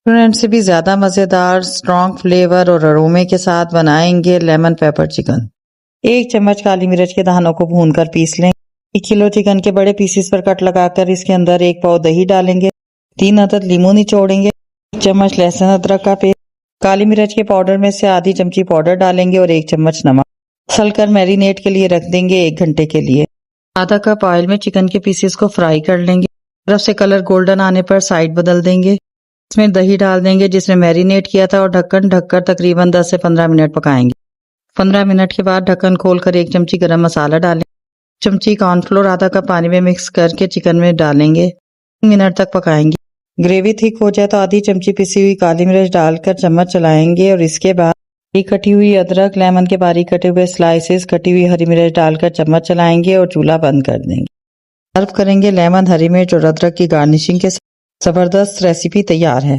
Restaurant से भी ज्यादा मजेदार स्ट्रॉन्ग फ्लेवर और अरोमे के साथ बनाएंगे लेमन पेपर चिकन। 1 चम्मच काली मिर्च के दानों को भूनकर पीस लें। 1 किलो चिकन के बड़े पीसेस पर कट लगाकर इसके अंदर 1 पाव दही डालेंगे। 3 अदद लीमू निचोड़ेंगे। 1 चम्मच लहसुन अदरक का पेस्ट। काली मिर्च के पाउडर में से आधी चमची पाउडर डालेंगे और 1 चम्मच नमक। सलकर मैरिनेट के लिए रख देंगे 1 घंटे के लिए। आधा कप ऑयल में चिकन के पीसेस को फ्राई कर लेंगे। तरफ से कलर गोल्डन आने पर साइड बदल देंगे। इसमें दही डाल देंगे जिसमें मैरिनेट किया था और ढक्कन ढककर तकरीबन 10 से 15 मिनट पकाएंगे। 15 मिनट के बाद ढक्कन खोलकर 1 चमची गरम मसाला डालें। चमची कॉर्नफ्लोर आधा कप पानी में मिक्स करके चिकन में डालेंगे। 3 मिनट तक पकाएंगे। ग्रेवी थिक हो जाए तो आधी चमची पिसी हुई काली मिर्च डालकर चम्मच चलाएंगे और इसके बाद बारीक कटी हुई अदरक, लेमन के बारीक कटे हुए स्लाइसेस, कटी हुई हरी मिर्च डालकर चम्मच चलाएंगे और चूल्हा बंद कर देंगे। सर्व करेंगे। लेमन, हरी मिर्च और अदरक की गार्निशिंग के साथ जबरदस्त रेसिपी तैयार है।